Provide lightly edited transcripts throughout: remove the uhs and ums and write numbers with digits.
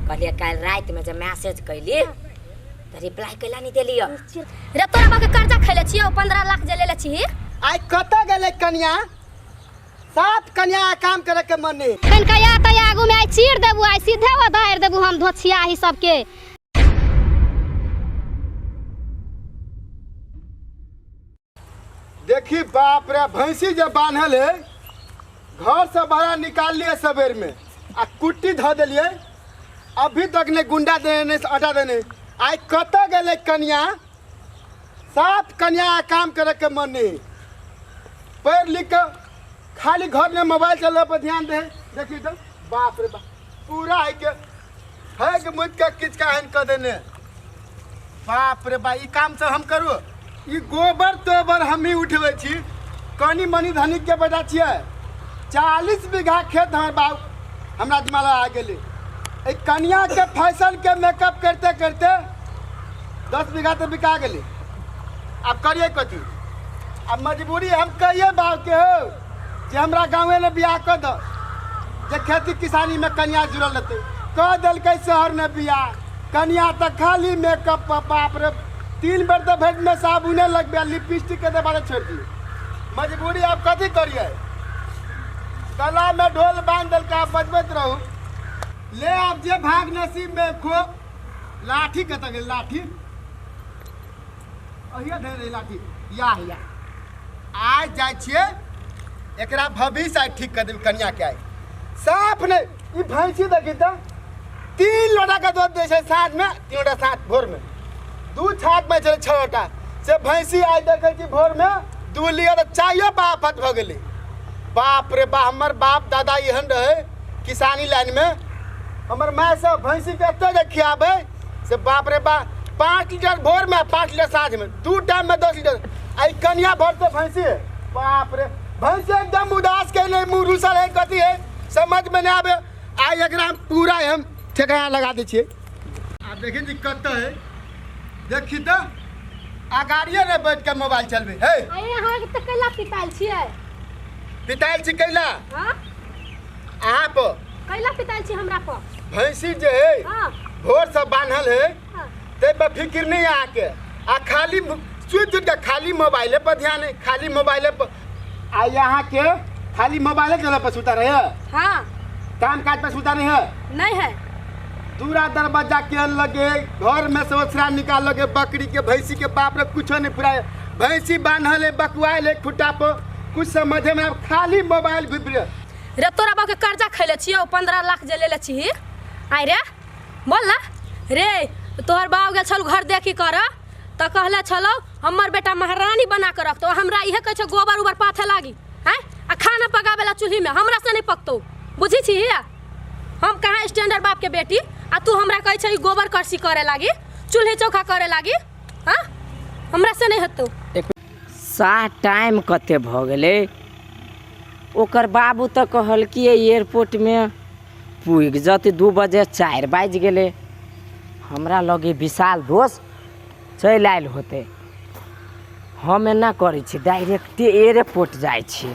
कहलिए कल रात में जब मैसेज कैली तो रिप्लाई कैला नहीं देलियो रे तोरा बाके कर्जा खैले छियो 15 लाख जे लेले छी आई कत गेले कन्या सात कन्या काम करे के मन नहीं कन कया त आगू में आई चीर देबू आई सीधे उधार देबू हम धोछिया ही सबके। देखी बाप रे भैंसी जब बांधल है घर से बाहर निकाल लिए सवेर में आ कुट्टी धो दिलिए अभी तक ने गुंडा देने से हटा देने आई कत गेले कन्या सात कन्या काम करे के मन नहीं पढ़ लिख के खाली घर में मोबाइल चलने पर ध्यान दे। देखी तो बाप रे बाप पूरा है के मुझ के किचका हन कर देने बाप रे बाप ई काम से हम करू ई गोबर तोबर हम ही उठवे छी कनी मनी धनिक के बेटा छिए 40 बीघा खेत हमर बाप हमरा दिमाग आ गेले ए कन्या के फैशन के मेकअप करते करते 10 बीघा तो बिका गेले अब करिए कथी अब मजबूरी हम कहिए बाप के हो जे हमरा गाँव में बियाह कर दो जे खेती किसानी में कन्या जुड़ल रहते कह दिल्कै शहर में बियाह कन्या तो खाली मेकअप बाप रे 3 बार तो भेंट में साबुने लग गया लिपस्टिक के दबारे छोड़ दिए मजबूरी आप कथी करिए गला में ढोल बांध दिल का बजबत रहू ले आप जे भाग नसीब में खो लाठी कत गेल लाठी अहिया धरे लाठी या आज जाय छिए एकरा भविष्य आई ठीक कर देब कन्या के आई साफ नहीं ई भैंसी देखी तो 3 लोटा का दूध दे साँझ में 3 लोटा साँझ भोर में दूध छाट में चले 6 लोटा से भैंसी आई देखे छी भोर में 2 लीटर चाहिए बाफत भ गेली बाप रे बा हमर बाप दादा एहन रहे किसानी लाइन में हमर माय सब भैंसी के एते जे खियाबे से बाप रे बा 5 लीटर भोर में 5 लीटर साँझ में 2 टाइम में 10 लीटर आई कन्या भर से भैंसी बाप रे भैंसी एकदम उदास के नहीं मुँह रूसल है कथी है समझ में नहीं आवे आई एकरा पूरा हम ठेकाना लगा दै छियै आप देखिए दिक्कत है देखी तो अगाड़िए ने बैठ के मोबाइल चलबे है अरे हां त कैला पिताल छियै पिताल छी कैला हां आप कैला पिताल छी हमरा पर भैंसी जे है हां भोर से बांधल है हां ते पे फिक्र नहीं आके आ खाली सुत के खाली मोबाइले पर ध्यान है खाली मोबाइले पर आ यहाँ के खाली मोबाइले चले पर सुता रहे हां काम काज पर सुता नहीं है नहीं है दूरा दरवाजा के लगे घर में से ओसरा निकाल लगे बकरी के भैंसी के बाप रे कुछ नहीं पूरा भैंसी बांधल है बकवाइल है खुट्टा पर कुछ समझे में खाली मोबाइल घुस रे तोरा बाके कर्जा खैले छियो 15 लाख जे लेले छी आई रे बोल ना रे तोहर बाप गेल छल घर देखी कर त कहले छलो हमर बेटा महारानी बना के रखतो हमरा इहे कह छ गोबर उबर पाथे लागी हैं आ खाना पकावेला चूल्ही में हमरा से नहीं पकतो बुझी छी हम कहाँ स्टैंडर्ड बाप के बेटी आ तू हमरा कह छ गोबर करसी करे लागी चूल्हे चौका करे लागी हां हमरा से नहीं हतो सा टाइम कते भ गेले ओकर बाबू तो कहल कि एयरपोर्ट में पुग जते 2 बजे 4 बाज गेले हमरा लगे विशाल दोस्त चल आयल होते हम एना करे छी डायरेक्ट एयरपोर्ट जाय छी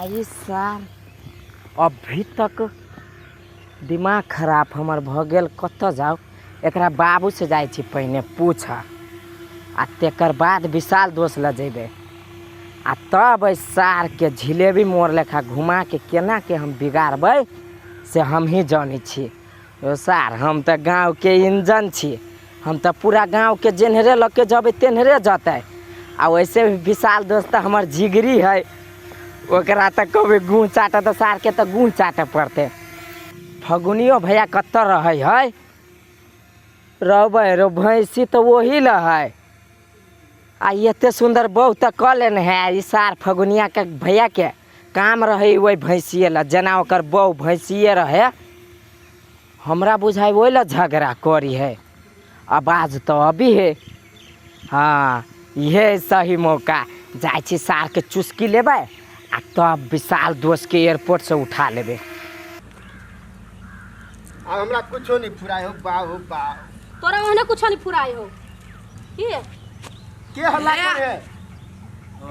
आई साल अभी तक दिमाग खराब हमर भ गेल कत जाओ एकरा बाबू से जाय छी पहले पूछ आ तेकर बाद विशाल दोस्त ल जेबे आ तब सार के जिलेबी मोर लेखा घुमा के केना के हम बिगाड़बै से हम ही जानी छी सार हम तो गाँव के इंजन छी हम तो पूरा गाँव के जेनहरे लग के जब तेनहरे जते आ वैसे भी विशाल दोस्त हमर जिगरी है ओकरा तो कभी गूँ चाटे तो सार के तो गूँ चाटे पड़ते फगुनियो भैया कत रहे है रहबै रो भैंसी तो वही ल है आ एते सुंदर बहु तो क लेने है ई सार फगुनिया के भैया के काम रहे वही भैंसिए ला जना ओकर बहु भैंसिए रहे हमरा बुझाई वही ला झगड़ा करी है आवाज तो अभी है हाँ ये सही मौका जाय छी सार के चुस्की लेबै आ तब विशाल दोस्त के एयरपोर्ट से उठा लेबै अब हमरा कुछो नहीं फुराय हो बा तोरा ओहने कुछो नहीं फुराय हो के हल्ला करे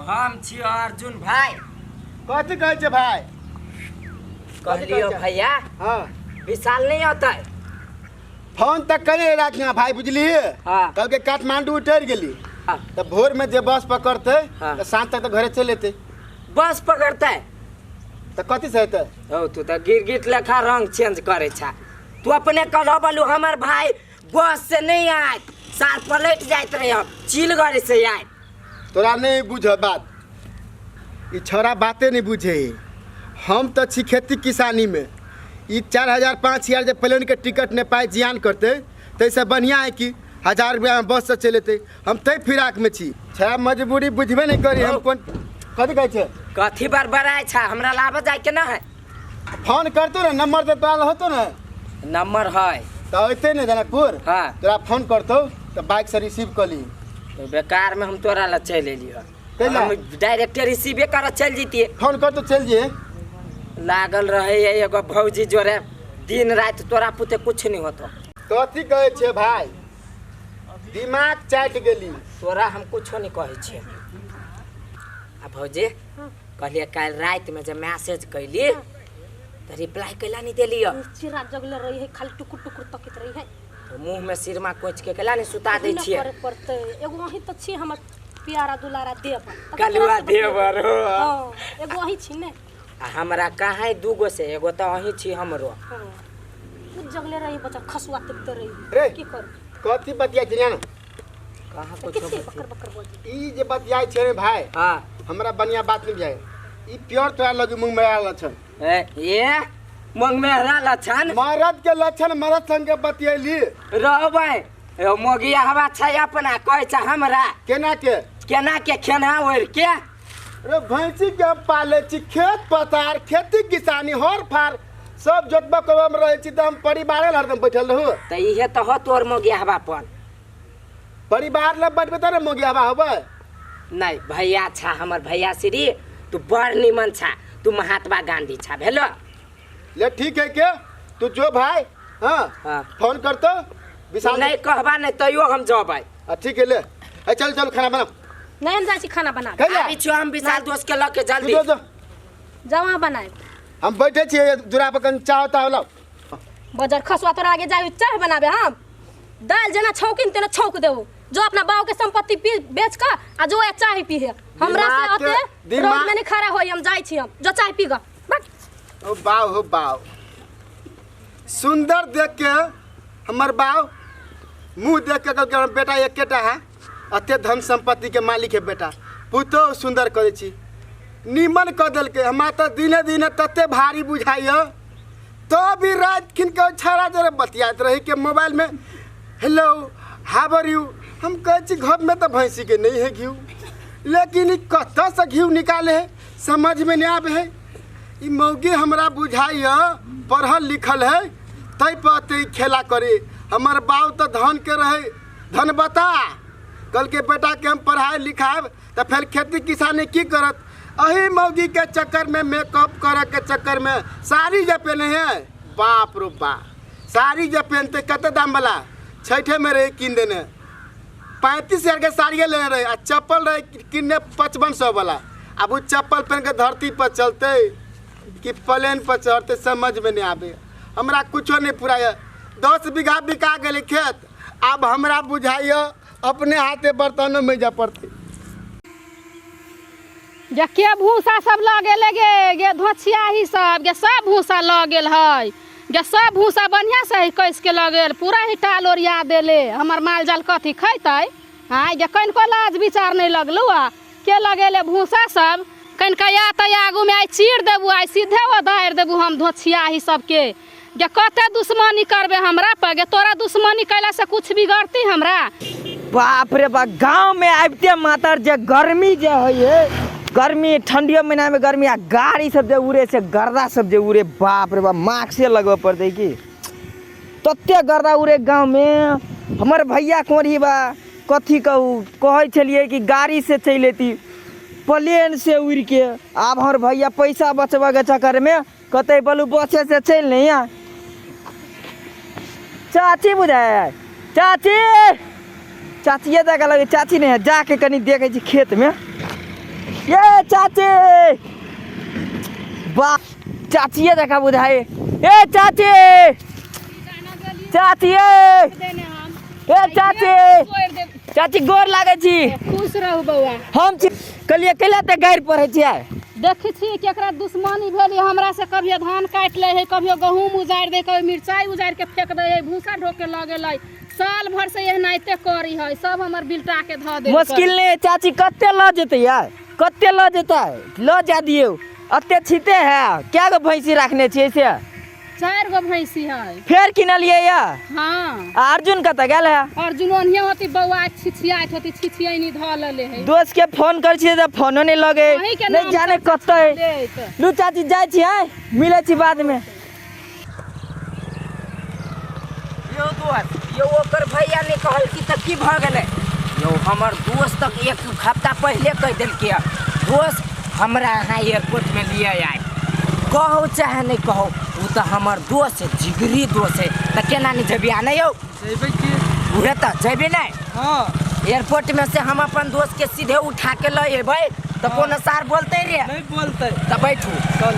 हम छी अर्जुन भाई कथी कहै छै भाई कहलियो भैया हाँ विशाल नहीं आता है। फोन तक करे रात में भाई बुझली हाँ। कल के काठमांडू उतर गेली हाँ। तो भोर में जे बस पकड़ते हाँ। तो शाम तक तो घरे चले थे बस पकड़ता है तो कथी से हेतै हो तू तो गिरगिट लेखा रंग चेंज करे छा। तू अपने कहो बोलू हमार भाई बस से नहीं आए साल पलट जाते रहे हम चिलगढ़ से आए। तोरा नहीं बुझ बात ई छोरा बातें नहीं बुझे हम तो छी खेती किसानी में ई 4000 5000 जब प्लेन के टिकट नहीं पाए जियान करते तैसे बढ़िया है कि 1000 रुपया में बस से चलेते हम तय फिराक में छी छा मजबूरी बुझबे नहीं करी हम कौन कथी कहै छै कथी बार बड़ाए छा हमरा लाभ जाए के ना है। फोन करतो ना नंबर तो तोरा होतो ना नंबर है तो अइते नहीं जनकपुर हाँ। तोरा फोन करतो तो बाइक से रिसीव कर ली तो बेकार में हम तोरा ला चल एलियो कैला? हम डायरेक्ट रिसीवे कर चल जीतिए। फोन कर तो चल जिए लागल रहे एगो भौजी जोरे दिन रात तोरा पुते कुछ नहीं होतो। कथी कहै छै भाई दिमाग चाट गेली तोरा हम कुछो नहीं कहै छियै। आ भौजी कहलिए काल रात में जब मैसेज कैली तो रिप्लाई कैला नहीं देलियो। चिरा जगले रही है खाली टुकुर टुकुर तकित रही है तो मुंह में सिरमा कोच के कैला नहीं सुता दै छियै। करे पड़ते एगो वही तो छी हमर प्यारा दुलारा देवर कलुआ देवर हो। हां एगो वही छी ने आ हमरा कहाँ दूगो से एगो तो अही छी हमरो। हां तू जगले रही बच्चा खसुआ तकते रे। रही की कर कथी बतिया छै ना कहाँ किसी कुछो बकर बकर बोल ई जे बतियाइ छै रे भाई हाँ हमरा बढ़िया बात नहीं जाए ई प्योर तोरा लगे मुंह में आयल लक्षण ये मंग में हरा लछन मरद के लक्षण मरद संग के बतियैली रहबै मोगिया हवा छै अपना कहै छै हमरा केना के केना के खेना ओढ़ के रे भैंसी के पाले छी खेत पथार खेती किसानी हर फार सब जोतबा करबा में रहै छी त हम परिवारे हरदम बैठल रहू त इहे त हो तोर मोगिया हवा पर परिवार ल बैठबे त रे मोगी हवा होबै नहीं भैया छा हमर भैया श्री तू बड़ निमन छा तू महात्मा गांधी छा भेलो। ले ठीक है के तू जो भाई हाँ हाँ। फोन करतो विशाल नहीं कहबा नहीं तैयो हम जबै। ठीक है ले ए चल चल खाना बना नहीं हम जाई छी खाना बना कैला अभी छो हम विशाल दोस्त के लके जल्दी जो जो जवा बनाए हम बैठे छियै दूरा पर कन चाह होता होला बाजार खसुआ तोरा आगे जाई चाह बनाबे हम दाल जना छौकिन तेना छौक देबो जो अपना बाव के संपत्ति बेच का आ जो एक चाय पी है हमरा से होते रोड में नहीं खड़ा होई हम जाई छी हम जो चाय पी ग ओ बाव हो बाव सुंदर देख के हमर बाव मुंह देख के कहलकै हमर बेटा एकेटा है अते धन संपत्ति के मालिक है बेटा पुतो सुंदर करे छी निमन क देलकै हमरा त दिने दिने तते भारी बुझाइय तो भी रात खिन के छाड़ा जरे बतियात रही के मोबाइल में हेलो हाउ आर यू हम कहै छी घर में तो भैंसी के नहीं है घी लेकिन कत्ता से घी निकाले है समझ में नहीं आवे है ई मौगी हमरा बुझाइय पढ़ल लिखल है तै पते खेला करे हमर बाव तो धन के रहे धन बता कल के बेटा के हम पढ़ाई लिखाब तो फिर खेती किसानी की करत अही मौगी के चक्कर में मेकअप करे के चक्कर में साड़ी जब पहने है बाप रो बाप साड़ी जब पहनते कते दाम वाला छठे में रहे किन देने 35,000 के साड़ियाँ लेने रहे आ चप्पल रहे किन्ने 5500 वाला अब वो चप्पल पहन के धरती पर चलते कि प्लेन पर चढ़ते समझ में नहीं आवे हमरा कुछो नहीं पुराया 10 बीघा बिका गए खेत अब हमरा बुझाइय अपने हाथे बर्तनों में जा पड़ते जे के भूसा सब लगे गे धोछिया ही सब गे सब भूसा लग गेल है गे सब भूसा बढ़िया से कैस के लगेल पूरा ही टाल ओरिया देले हमर माल जाल कथी खैतै हाँ गे कनिको लाज विचार नहीं लगलू के लगेले भूसा सब कनिका या तो आगू में आई चीर देबू आई सीधे वो धारि देबू हम धोछिया ही सबके गे कते दुश्मनी करबे हमरा पर गे तोरा दुश्मनी कैला से कुछ बिगड़ती हमरा बाप रे बाप गांव में आबते मातर जे गर्मी जे है गर्मी ठंडिया महीना में गर्मी आ गाड़ी सब जे उड़े से गर्दा सब जे उड़े बाप रे बाप मास्क से लगबे पड़ते कि तते गर्दा उड़े गांव में हमर भैया कोरी बा कथी कहू कहै छलिए कि गाड़ी से चल लेती प्लेन से उड़ के आब हमर भैया पैसा बचबा के चक्कर में कते बोलू बसे से चल नहीं आ चाची बुझाए चाची चाचिए देख लगे चाची नहीं है जाके कनी देखे छी खेत में ये चाची बा चाचिए देखा बुझाए ए चाची चाची ए चाची चाची गोर लागे छी। खुश रहू बौआ। हम कलिए कैला ते गाड़ी पढ़े छियै। देखै छी केकरा दुश्मनी भेल हमरा से, कभियो धान काट ले है, कभियो गहूम उजाड़ दे, कभी मिर्चाई उजाड़ के फेंक दे है, भूसा ढोके लगे, साल भर से एहनाइते करी है, सब हमर बिल्टा के ध दे। मुश्किल नहीं चाची, कत्ते ल जेते यार, कत्ते ल जेते, ल जा दियो। अत्ते छिते है, क्या गो भैंसी रखने छियै से? 4 गो भैंसी है। फेर किनलिए या? हाँ। अर्जुन कत गेल है? अर्जुन ओनिया होती बौआ छिछियात होती, छिछियानी ध लेले है। दोस्त के फोन कर छियै त फोनो नहीं लगे, नहीं जाने कत्ते। लू चाची जाय छियै, मिले छी बाद में। यो दोस्त, यो ओकर भैया ने कहल कि त की भ गेलै? यो हमर दोस्त तक 1 हफ्ता पहले कह देलकै, दोस्त हमरा यहाँ एयरपोर्ट में लिए आए। कहो चाहे नहीं कहो, वो तो हमार दोस्त है, जिगरी दोस्त है। तो केना नहीं जेबी आने यो? जेबे की? उहे तो जेबी नहीं? हाँ। एयरपोर्ट में से हम अपन दोस्त के सीधे उठा के ले भाई, तो कोनो सार बोलते रे? नहीं बोलते। तो बैठू। चल।